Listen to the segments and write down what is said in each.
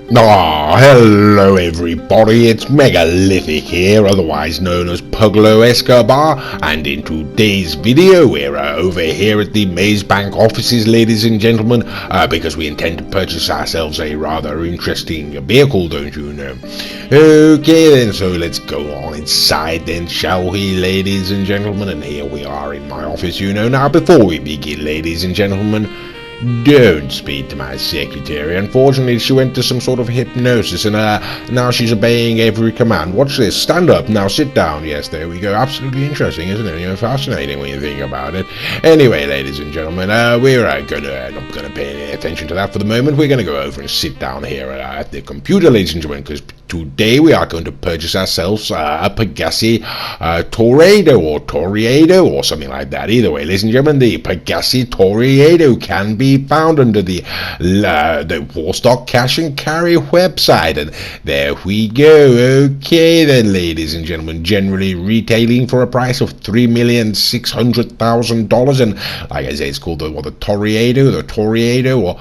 Hello everybody, it's Megalithic here, otherwise known as Puglo Escobar, and in today's video we're over here at the Maze Bank offices, ladies and gentlemen, because we intend to purchase ourselves a rather interesting vehicle, don't you know? Okay then, so let's go on inside then, shall we, ladies and gentlemen? And here we are in my office, you know. Now before we begin, ladies and gentlemen, don't speak to my secretary. Unfortunately, she went to some sort of hypnosis and now she's obeying every command. Watch this. Stand up. Now sit down. Yes, there we go. Absolutely interesting, isn't it? You know, fascinating when you think about it. Anyway, ladies and gentlemen, we're not gonna pay any attention to that for the moment. We're gonna go over and sit down here at the computer, ladies and gentlemen, because today we are going to purchase ourselves a Pegassi Toreador or something like that. Either way, ladies and gentlemen, the Pegassi Toreador can be found under the Warstock Cash and Carry website, and there we go. Okay then, ladies and gentlemen, generally retailing for a price of $3,600,000, and like I say, it's called the Toreador, or Toreador.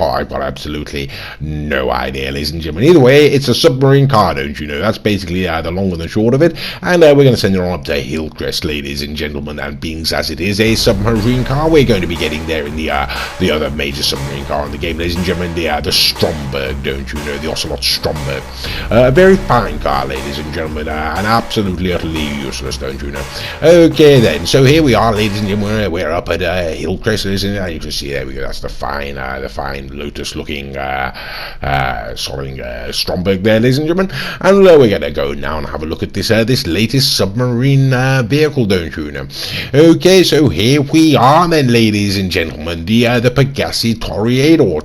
I've got absolutely no idea, ladies and gentlemen. Either way, it's a submarine car, don't you know? That's basically the long and the short of it, and we're going to send it on up to Hillcrest, ladies and gentlemen, and being as it is a submarine car, we're going to be getting there in the other major submarine car in the game, ladies and gentlemen, the Stromberg, don't you know, the Ocelot Stromberg. A very fine car, ladies and gentlemen, and absolutely utterly useless, don't you know. Okay then, so here we are, ladies and gentlemen, we're up at Hillcrest, ladies and gentlemen. You can see there we go. That's the fine Lotus-looking Stromberg there, ladies and gentlemen, and we're gonna go now and have a look at this latest submarine vehicle, don't you know. Okay, so here we are then, ladies and gentlemen, the Pegassi Toreador.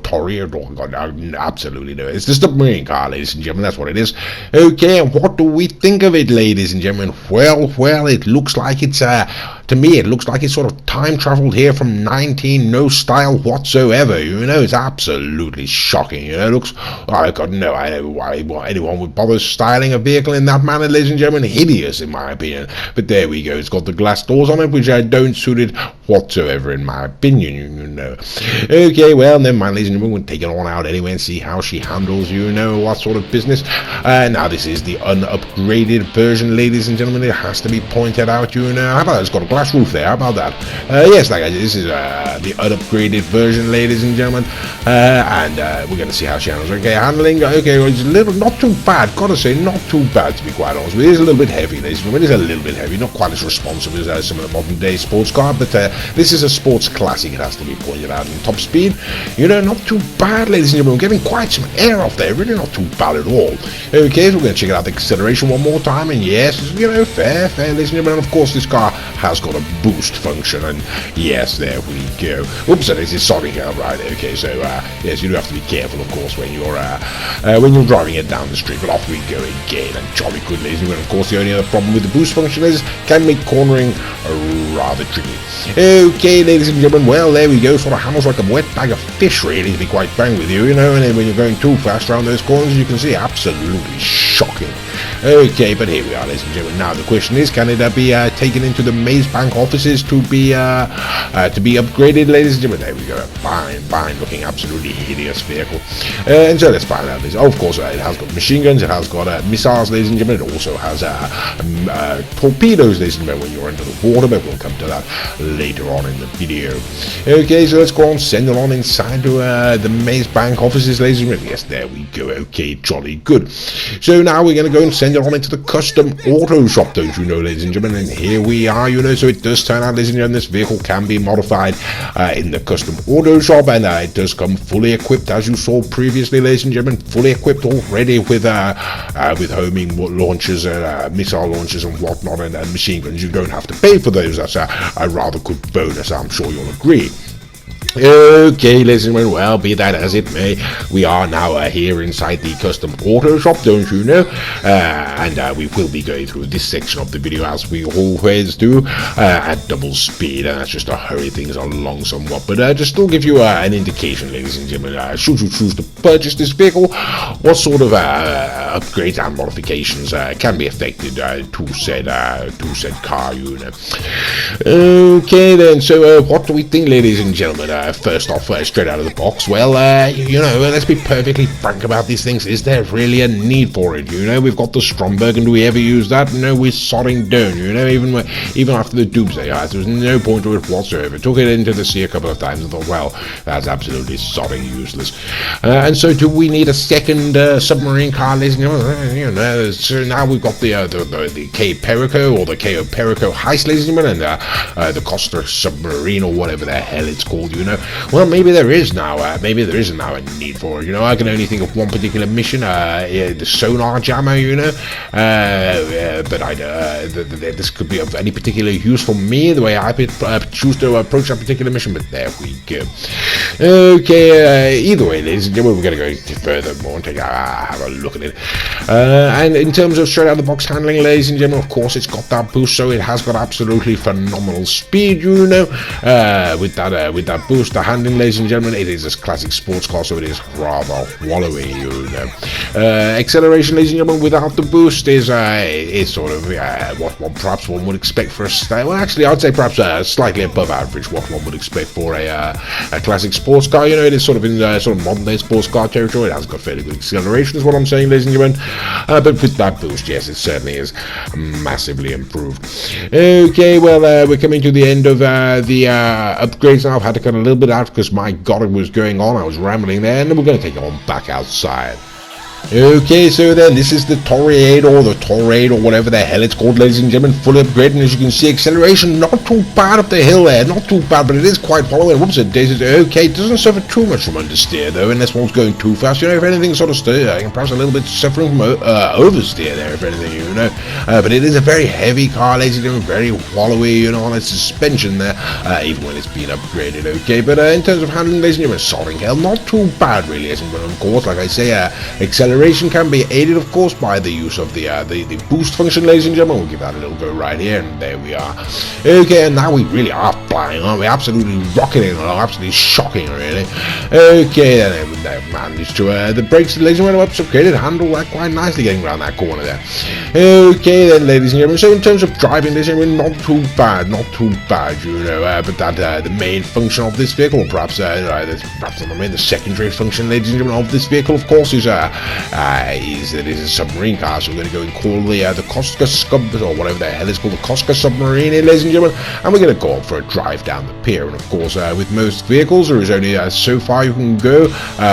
God, absolutely no, it's the submarine car, ladies and gentlemen. That's what it is. Okay, and what do we think of it, ladies and gentlemen? Well, it looks like it's to me, it looks like it's sort of time traveled here from 19, no style whatsoever. You know, it's absolutely shocking. You know, it looks, I got no idea why anyone would bother styling a vehicle in that manner, ladies and gentlemen. Hideous, in my opinion. But there we go. It's got the glass doors on it, which don't suit it whatsoever, in my opinion. You know. Okay, well, never mind, ladies and gentlemen. We'll take it on out anyway and see how she handles, you know, what sort of business. Now, this is the unupgraded version, ladies and gentlemen. It has to be pointed out, you know. How about it's got a glass roof there? How about that? Yes, like I said, this is the unupgraded version, ladies and gentlemen. And we're going to see how she handles. Okay, handling. Okay, well, it's a little, not too bad. Gotta say, not too bad, to be quite honest with you. It is a little bit heavy, ladies and gentlemen. It is a little bit heavy. Not quite as responsive as some of the modern day sports car, but this is a sports classic. It has to be pointed out. In top speed, you know, not too bad, ladies and gentlemen. We're getting quite some air off there. Really not too bad at all. Okay, so we're going to check out the acceleration one more time, and yes, you know, fair, ladies and gentlemen. And of course, this car has got a boost function, and yes, there we go. Oops, and this is sorry here, right? Okay, so yes, you do have to be careful, of course, when you're driving it down the street. But off we go again, and jolly good, ladies and gentlemen. Of course, the only other problem with the boost function is can make cornering rather tricky. Okay, ladies and gentlemen, well, there we go. Sort of handles like a wet bag of fish, really, to be quite frank with you, you know. And then when you're going too fast around those corners, you can see absolutely shocking. Okay, but here we are, ladies and gentlemen. Now the question is, can it be taken into the Maze Bank offices to be upgraded, ladies and gentlemen? There we go. Fine looking, absolutely hideous vehicle. And so let's find out this. Oh, of course, it has got machine guns. It has got missiles, ladies and gentlemen. It also has torpedoes, ladies and gentlemen, when you're under the water. But we'll come to that later on in the video. Okay, so let's go on, send it on inside to the Maze Bank offices, ladies and gentlemen. Yes, there we go. Okay, jolly good. So now we're going to go and send it on into the custom auto shop, don't you know, ladies and gentlemen. And here we are, you know. So it does turn out, ladies and gentlemen, this vehicle can be modified in the custom auto shop, and it does come fully equipped, as you saw previously, ladies and gentlemen. Fully equipped already with homing launchers, missile launchers and whatnot, and machine guns. You don't have to pay for those. That's a rather good bonus, I'm sure you'll agree. Okay, ladies and gentlemen, well, be that as it may, we are now here inside the custom auto shop, don't you know, and we will be going through this section of the video as we always do at double speed, and that's just to hurry things along somewhat, but just to give you an indication, ladies and gentlemen, should you choose to purchase this vehicle, what sort of upgrades and modifications can be affected to said car, you know. Okay then, so what do we think, ladies and gentlemen? first off, straight out of the box, well, you know, let's be perfectly frank about these things. Is there really a need for it? You know, we've got the Stromberg, and do we ever use that? No, we're sodding down. You know, even after the Doomsday Heights, there was no point to it whatsoever. Took it into the sea a couple of times and thought, well, that's absolutely sodding useless. And so, do we need a second submarine car, ladies and gentlemen? You know, so now we've got the K Perico, or the KO Perico heist, ladies and gentlemen, and the Costa submarine, or whatever the hell it's called. You know, well, maybe there is now. Maybe there is now a need for it. You know, I can only think of one particular mission, the sonar jammer. You know, but this could be of any particular use for me, the way I choose to approach that particular mission. But there we go. Okay, either way, ladies and gentlemen, we're going to go further more and have a look at it. And in terms of straight out of the box handling, ladies and gentlemen, of course, it's got that boost, so it has got absolutely phenomenal speed. You know, with that boost, the handling, ladies and gentlemen, it is a classic sports car, so it is rather wallowy. You know, acceleration, ladies and gentlemen, without the boost is sort of what perhaps one would expect for a well, actually, I'd say perhaps slightly above average what one would expect for a classic sports car. You know, it is sort of in sort of modern day sports car territory. It has got fairly good acceleration, is what I'm saying, ladies and gentlemen. But with that boost, yes, it certainly is massively improved. Okay, well, we're coming to the end of the upgrades now. I've had to cut a little bit out because my god, it was going on. I was rambling there, and we're going to take it on back outside. Okay, so then this is the Toreador, whatever the hell it's called, ladies and gentlemen, full upgrade, and as you can see, acceleration not too bad up the hill there, not too bad, but it is quite following. Whoops, it is okay. It doesn't suffer too much from understeer though, unless one's going too fast. You know, if anything sort of steering, perhaps a little bit suffering from oversteer there, if anything, you know. But it is a very heavy car, ladies and gentlemen, very wallowy, you know, on its suspension there, even when it's been upgraded. Okay, but in terms of handling, ladies and gentlemen, sodding hell, not too bad really, ladies and gentlemen. Of course, like I say, acceleration can be aided, of course, by the use of the boost function, ladies and gentlemen. We'll give that a little go right here, and there we are. Okay, and now we really are flying, aren't we? Absolutely rocketing along, absolutely shocking, really. Okay, then they managed to the brakes, ladies and gentlemen, upgraded, handle that quite nicely, getting around that corner there. Okay, then, ladies and gentlemen. So in terms of driving, ladies and gentlemen, not too bad, you know. But that the main function of this vehicle, or perhaps the secondary function, ladies and gentlemen, of this vehicle, of course, is it is a submarine car, so we're going to go and call the Cosca Scub, or whatever the hell it's called, the Cosca submarine here, ladies and gentlemen, and we're going to go up for a drive down the pier. And of course, with most vehicles, there is only so far you can go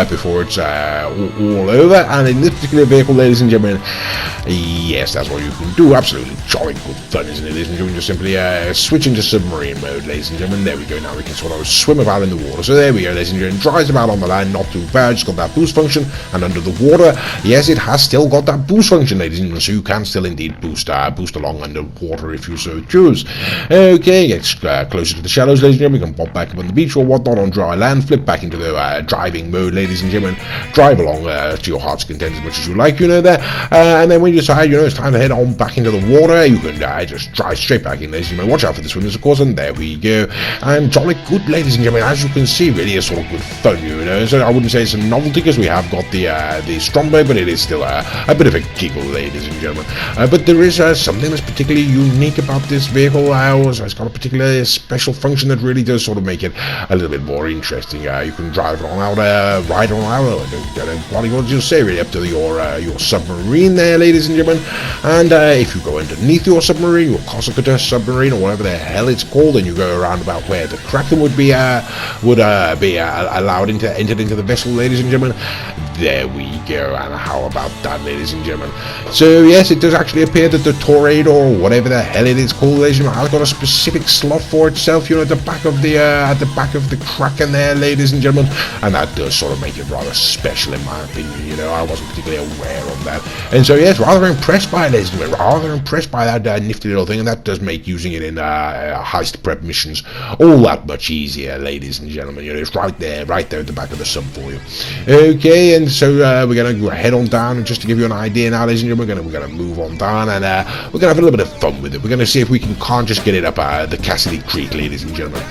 before it's all over, and in this particular vehicle, ladies and gentlemen, yes, that's what you can do. Absolutely jolly good fun, isn't it, ladies and gentlemen? Just simply switch into submarine mode, ladies and gentlemen. There we go. Now we can sort of swim about in the water. So there we go, ladies and gentlemen. Drives about on the land, not too bad. Just got that boost function, and under the water, yes, it has still got that boost function, ladies and gentlemen, so you can still indeed boost along underwater if you so choose. Okay, get closer to the shallows, ladies and gentlemen. You can pop back up on the beach or whatnot on dry land, flip back into the driving mode, ladies and gentlemen. Drive along to your heart's content as much as you like, you know, there. And then when you decide, you know, it's time to head on back into the water, you can just drive straight back in, ladies and gentlemen. Watch out for the swimmers, of course, and there we go. And jolly good, ladies and gentlemen, as you can see, really is sort of good fun, you know. So I wouldn't say it's a novelty because we have got the Stromberg, but it is still a bit of a giggle, ladies and gentlemen. But there is something that's particularly unique about this vehicle. It's got a particular special function that really does sort of make it a little bit more interesting. You can drive it on out, ride on out, what you want to say, really, up to your submarine there, ladies and gentlemen. And if you go underneath your submarine, your Cosca submarine, or whatever the hell it's called, and you go around about where the Kraken would be allowed entered into the vessel, ladies and gentlemen. There we go. And how about that, ladies and gentlemen? So yes, it does actually appear that the Toreador, or whatever the hell it is called, ladies and gentlemen, has got a specific slot for itself, you know, at the back of the Kraken there, ladies and gentlemen, and that does sort of make it rather special in my opinion. You know, I wasn't particularly aware of that, and so yes, rather impressed by it, ladies and gentlemen, rather impressed by that nifty little thing, and that does make using it in heist prep missions all that much easier, ladies and gentlemen. You know, it's right there at the back of the sub for you. Okay, and so we're gonna we'll head on down, and just to give you an idea now, ladies and gentlemen, we're gonna move on down, and we're gonna have a little bit of fun with it. We're gonna see if we can't just get it up the Cassidy Creek, ladies and gentlemen.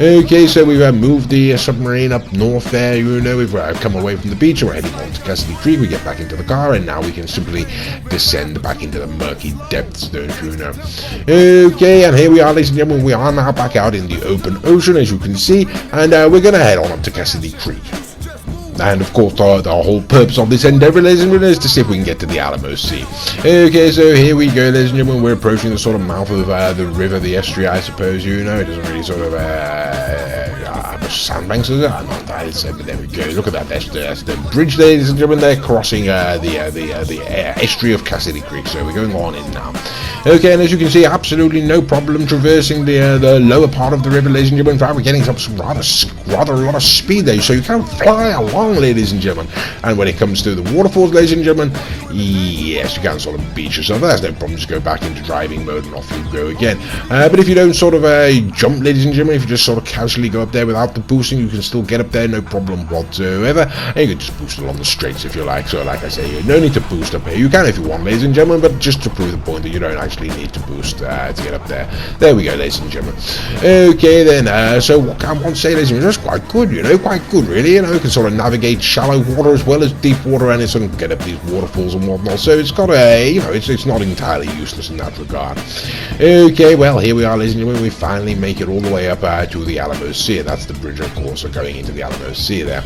Okay, so we've moved the submarine up north there. You know, we've come away from the beach, and we're heading on to Cassidy Creek. We get back into the car, and now we can simply descend back into the murky depths, don't you know? Okay, and here we are, ladies and gentlemen. We are now back out in the open ocean, as you can see, and we're gonna head on up to Cassidy Creek. And of course, the whole purpose of this endeavor, ladies and gentlemen, is to see if we can get to the Alamo Sea. Okay, so here we go, ladies and gentlemen. We're approaching the sort of mouth of the river, the estuary, I suppose. You know, it doesn't really sort of sandbanks, is it? I'm not that. But there we go. Look at that. That's the bridge, ladies and gentlemen. They're crossing the estuary of Cassidy Creek. So we're going on in now. Okay, and as you can see, absolutely no problem traversing the lower part of the river, ladies and gentlemen. In fact, we're getting up some rather a lot of speed there, so you can fly along, ladies and gentlemen. And when it comes to the waterfalls, ladies and gentlemen, yes, you can sort of beach yourself. There's no problem. Just go back into driving mode and off you go again. But if you don't sort of jump, ladies and gentlemen, if you just sort of casually go up there without the boosting, you can still get up there, no problem whatsoever. And you can just boost along the straights if you like. So like I say, no need to boost up here. You can if you want, ladies and gentlemen, but just to prove the point that you don't actually need to boost to get up there. There we go, ladies and gentlemen. Okay then, so what can one say, ladies and gentlemen? It's quite good, you know, quite good really. You know, you can sort of navigate shallow water as well as deep water, and it's sort of get up these waterfalls and whatnot. So it's got a, you know, it's not entirely useless in that regard. Okay, well here we are, ladies and gentlemen. We finally make it all the way up to the Alamo Sea. That's the bridge, of course, going into the Alamo Sea there.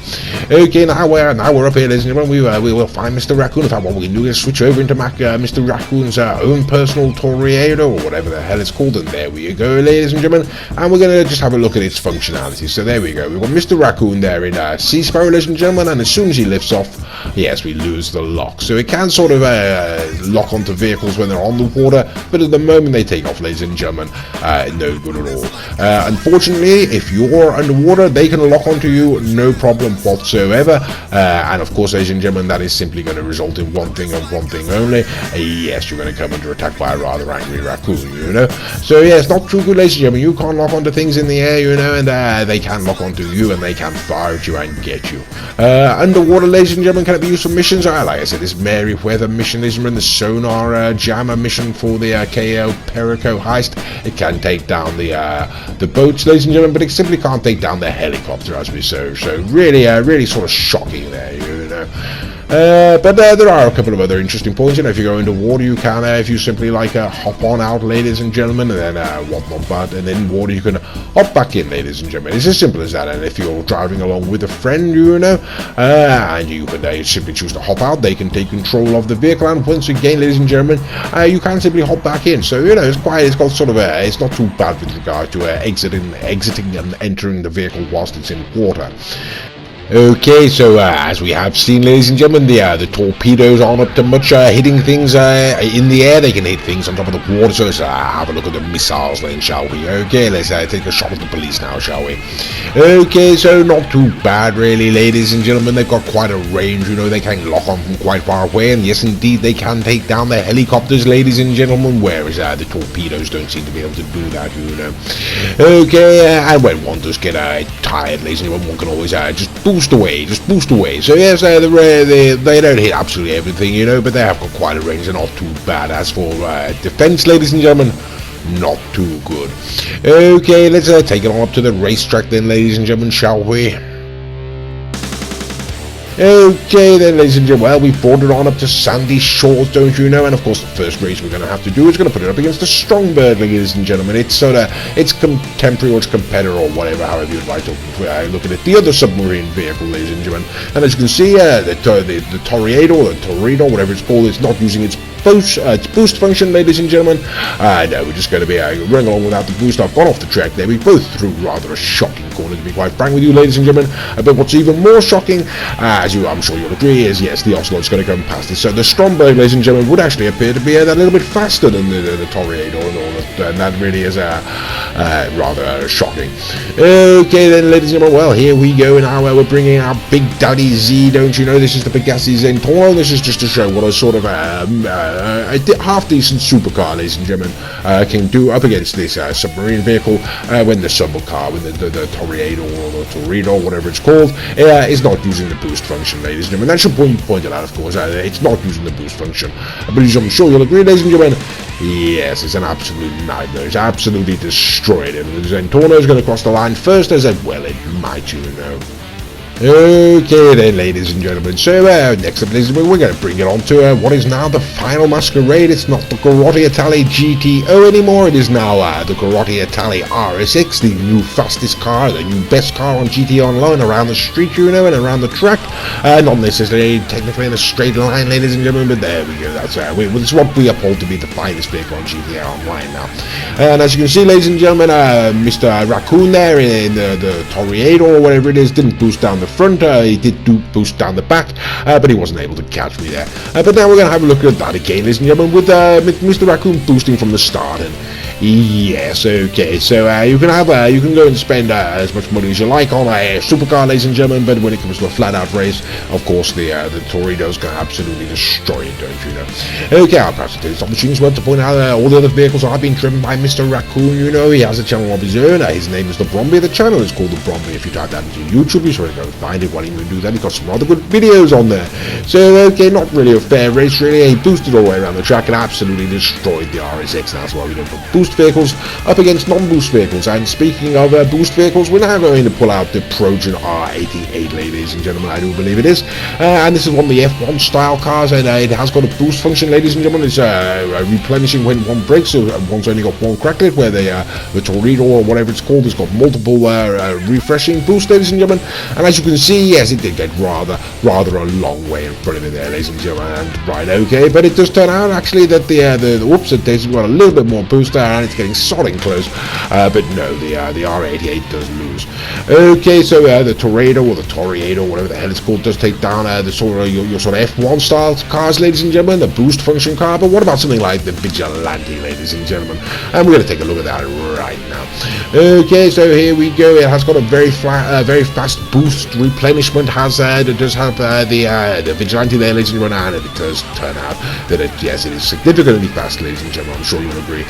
Okay, now we're up here, ladies and gentlemen. We will find Mr. Raccoon. In fact, what we can do is switch over into Mr. Raccoon's own personal Toreador, or whatever the hell it's called, and there we go, ladies and gentlemen, and we're going to just have a look at its functionality. So there we go, we've got Mr. Raccoon there in Sea Sparrow, ladies and gentlemen, and as soon as he lifts off, yes, we lose the lock. So it can sort of lock onto vehicles when they're on the water, but at the moment they take off, ladies and gentlemen, no good at all. Unfortunately, if you're underwater, they can lock onto you, no problem whatsoever, and of course, ladies and gentlemen, that is simply going to result in one thing and one thing only. Yes, you're going to come under attack by a rather angry raccoon, you know. So yeah, it's not too good, ladies and gentlemen. You can't lock onto things in the air, you know, and they can lock onto you, and they can fire at you and get you. Underwater, ladies and gentlemen, can it be used for missions? Like I said, this Merryweather mission, ladies and gentlemen, the sonar jammer mission for the KO Perico heist. It can take down the boats, ladies and gentlemen, but it simply can't take down the helicopter, as we say. So really sort of shocking there, you know. But there are a couple of other interesting points. You know, if you go into water, you can, if you simply like hop on out, ladies and gentlemen, and then whatnot, but and in water you can hop back in, ladies and gentlemen. It's as simple as that. And if you're driving along with a friend, you know, and you can simply choose to hop out, they can take control of the vehicle, and once again, ladies and gentlemen, you can simply hop back in. So you know, it's got sort of it's not too bad with regard to exiting and entering the vehicle whilst it's in water. Okay, so as we have seen, ladies and gentlemen, the torpedoes aren't up to much hitting things in the air. They can hit things on top of the water, so let's have a look at the missiles then, shall we? Okay, let's take a shot at the police now, shall we? Okay, so not too bad really, ladies and gentlemen. They've got quite a range, you know. They can lock on from quite far away, and yes indeed they can take down their helicopters, ladies and gentlemen, whereas the torpedoes don't seem to be able to do that, you know. Okay, and when one does get tired, ladies and gentlemen, one can always just boost away. So yes, they don't hit absolutely everything, you know, but they have got quite a range. They're not too bad. As for defense, ladies and gentlemen, not too good. Okay, let's take it on up to the racetrack then, ladies and gentlemen, shall we? Okay then, ladies and gentlemen, well, we've brought it on up to Sandy Shores, don't you know, and of course the first race we're going to have to do is going to put it up against the Strongbird, ladies and gentlemen. It's sort of, it's contemporary or it's competitor or whatever, however you'd like to look at it, the other submarine vehicle, ladies and gentlemen, and as you can see, the Toreador, the Toreador, whatever it's called, it's not using its boost function, ladies and gentlemen. No, we're just going to be running along without the boost. I've gone off the track there. We both threw rather a shocking corner, to be quite frank with you, ladies and gentlemen. But what's even more shocking, as I'm sure you'll agree, is yes, the Ocelot's going to come past it. So the Stromberg, ladies and gentlemen, would actually appear to be that little bit faster than the Toreador and all and that really is rather shocking. Okay then, ladies and gentlemen, well, here we go now. We're bringing our Big Daddy Z, don't you know? This is the Pegassi Zentorno. This is just to show what a sort of a half-decent supercar, ladies and gentlemen, can do up against this submarine vehicle when the supercar, when the Toreador or the Toreador, whatever it's called, is not using the boost function, ladies and gentlemen. That should be pointed out, of course. It's not using the boost function. But as I'm sure you'll agree, ladies and gentlemen, yes, it's an absolute nightmare. It's absolutely destroyed it. The Zentorno is going to cross the line first, as well it might, you know. Okay then, ladies and gentlemen, so next up, ladies and gentlemen, we're going to bring it on to what is now the final masquerade. It's not the Corotti Italia GTO anymore, it is now the Corotti Italia RSX, the new fastest car, the new best car on GT Online around the street, you know, and around the track. Not necessarily technically in a straight line, ladies and gentlemen, but there we go. That's what we uphold to be the finest vehicle on GT Online now. And as you can see, ladies and gentlemen, Mr. Raccoon there in the Toreador or whatever it is didn't boost down the front. He did boost down the back, but he wasn't able to catch me there. But now we're going to have a look at that again, ladies and gentlemen, with Mr. Raccoon boosting from the start. And yes, okay, so you can go and spend as much money as you like on a supercar, ladies and gentlemen, but when it comes to a flat-out race, of course, the Toreador's going to absolutely destroy it, don't you know? Okay, I'll perhaps take this opportunity as well to point out all the other vehicles are being driven by Mr. Raccoon, you know. He has a channel of his own. His name is The Bromby. The channel is called The Bromby. If you type that into YouTube, you're sure to go and find it. Why don't you do that? He's got some rather good videos on there. So, okay, not really a fair race, really. He boosted all the way around the track and absolutely destroyed the RSX. That's why we don't put boost vehicles up against non-boost vehicles. And speaking of boost vehicles, we're now going to pull out the Progen R88, ladies and gentlemen. I do believe it is. And this is one of the F1 style cars, and it has got a boost function, ladies and gentlemen. It's replenishing when one breaks, so one's only got one cracklet, where the Toreador or whatever it's called has got multiple refreshing boosts, ladies and gentlemen. And as you can see, yes, it did get rather a long way in front of me there, ladies and gentlemen. And right, okay, but it does turn out actually that it has got a little bit more boost there, and it's getting sodding close. But no, the R88 does lose. Okay, so the Toreador or the Toreador, whatever the hell it's called, does take down the sort of your sort of F1 style cars, ladies and gentlemen, the boost function car. But what about something like the Vigilante, ladies and gentlemen? And we're going to take a look at that right now. Okay, so here we go. It has got a very fast boost replenishment. It does have the Vigilante there, ladies and gentlemen, and it does turn out that it is significantly faster, ladies and gentlemen. I'm sure you'll agree,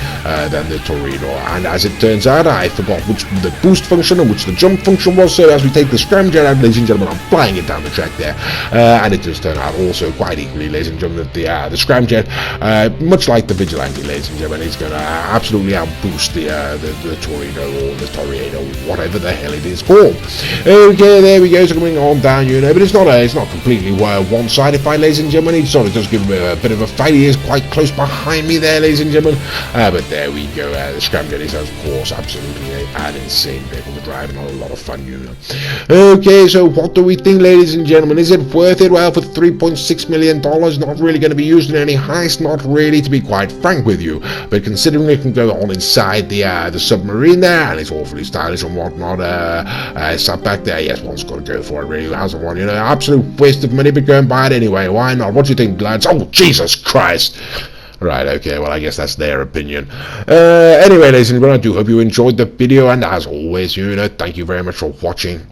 than the Toreador. And as it turns out, I forgot which the boost function and which the jump function was. So as we take the scramjet out, ladies and gentlemen, I'm flying it down the track there, and it does turn out also quite equally, ladies and gentlemen, that the scramjet, much like the Vigilante, ladies and gentlemen, is going to absolutely outboost the Toreador or the Toreador, whatever the hell it is called. Okay, there we go. So coming on down, you know, but it's not completely one-sided fight, ladies and gentlemen. It sort of does give him a bit of a fight. He is quite close behind me there, ladies and gentlemen. But there we go. The scramjet is, of course, absolutely an insane vehicle to drive and a lot of fun, you know. Okay, so what do we think, ladies and gentlemen? Is it worth it? Well, for $3.6 million, not really going to be used in any heist, not really, to be quite frank with you. But considering it can go on inside the submarine there, and it's awfully stylish and whatnot, sat back there, yes, one's got to go for it, really. Hasn't one, you know, absolute waste of money, but go and buy it anyway. Why not? What do you think, lads? Oh, Jesus Christ! Right, okay, well, I guess that's their opinion. Anyway, ladies and gentlemen, I do hope you enjoyed the video, and as always, you know, thank you very much for watching.